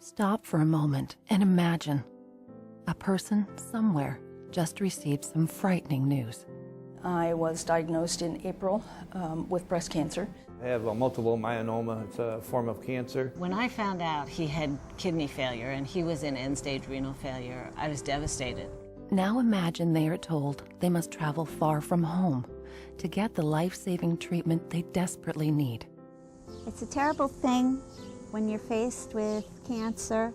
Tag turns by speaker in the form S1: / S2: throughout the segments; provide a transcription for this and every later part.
S1: Stop for a moment and imagine. A person somewhere just received some frightening news.
S2: I was diagnosed in April with breast cancer.
S3: I have a multiple myeloma. It's a form of cancer.
S4: When I found out he had kidney failure and he was in end-stage renal failure, I was devastated.
S1: Now imagine they are told they must travel far from home to get the life-saving treatment they desperately need.
S5: It's a terrible thing when you're faced with cancer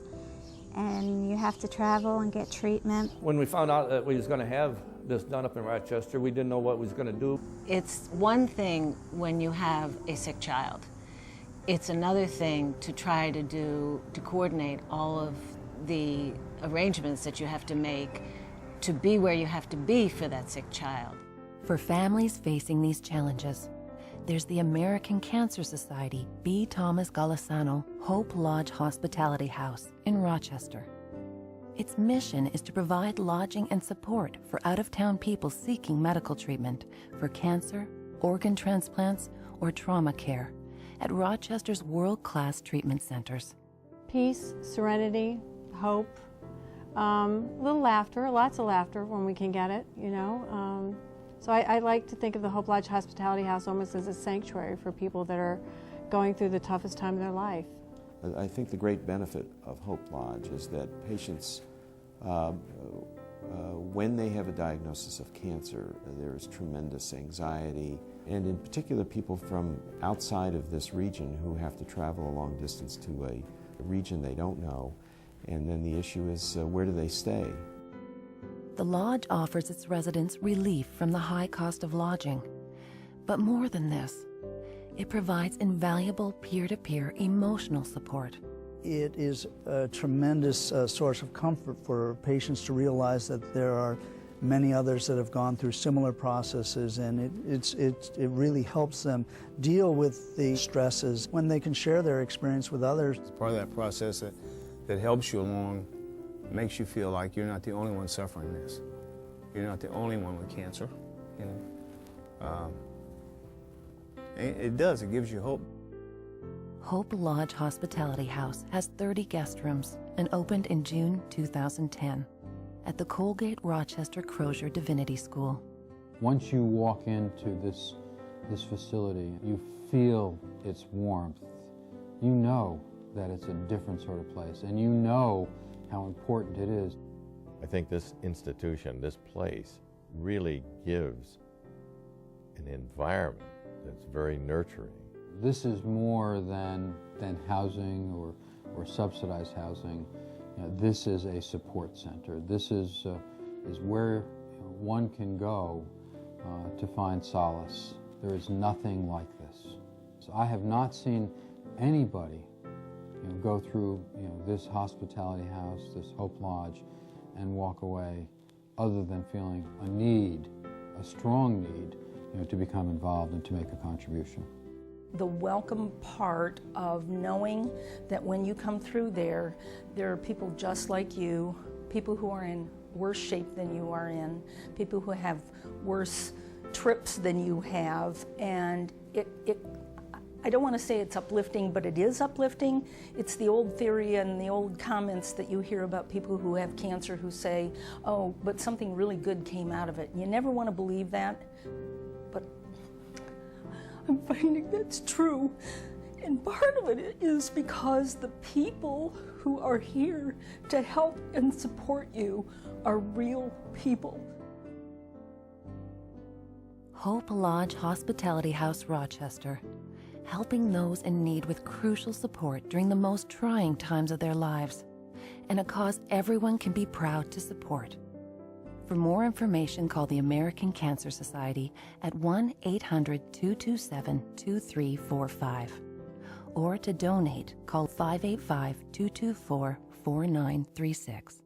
S5: and you have to travel and get treatment.
S3: When we found out that we was going to have this done up in Rochester, we didn't know what we was going to do.
S4: It's one thing when you have a sick child. It's another thing to try to coordinate all of the arrangements that you have to make to be where you have to be for that sick child.
S1: For families facing these challenges, there's the American Cancer Society B. Thomas Golisano Hope Lodge Hospitality House in Rochester. Its mission is to provide lodging and support for out-of-town people seeking medical treatment for cancer, organ transplants, or trauma care at Rochester's world-class treatment centers.
S6: Peace, serenity, hope, little laughter, lots of laughter when we can get it, you know. So I like to think of the Hope Lodge Hospitality House almost as a sanctuary for people that are going through the toughest time of their life.
S7: I think the great benefit of Hope Lodge is that patients, when they have a diagnosis of cancer, there is tremendous anxiety, and in particular people from outside of this region who have to travel a long distance to a region they don't know, and then the issue is where do they stay?
S1: The lodge offers its residents relief from the high cost of lodging. But more than this, it provides invaluable peer-to-peer emotional support.
S8: It is a tremendous source of comfort for patients to realize that there are many others that have gone through similar processes, and it really helps them deal with the stresses when they can share their experience with others.
S9: It's part of that process that helps you along, makes you feel like you're not the only one suffering this. You're not the only one with cancer, you know. It does, it gives you hope.
S1: Hope Lodge Hospitality House has 30 guest rooms and opened in June 2010 at the Colgate Rochester Crozier Divinity School.
S10: Once you walk into this facility, you feel its warmth. You know that it's a different sort of place, and you know how important it is.
S11: I think this institution, this place, really gives an environment that's very nurturing.
S10: This is more than housing or subsidized housing. You know, this is a support center. This is where one can go to find solace. There is nothing like this. So I have not seen anybody go through this hospitality house, this Hope Lodge, and walk away other than feeling a need, a strong need, to become involved and to make a contribution.
S2: The welcome part of knowing that when you come through there are people just like you, people who are in worse shape than you are in, people who have worse trips than you have, and I don't want to say it's uplifting, but it is uplifting. It's the old theory and the old comments that you hear about people who have cancer who say, oh, but something really good came out of it. You never want to believe that, but I'm finding that's true. And part of it is because the people who are here to help and support you are real people.
S1: Hope Lodge Hospitality House, Rochester, helping those in need with crucial support during the most trying times of their lives, and a cause everyone can be proud to support. For more information, call the American Cancer Society at 1-800-227-2345. Or to donate, call 585-224-4936.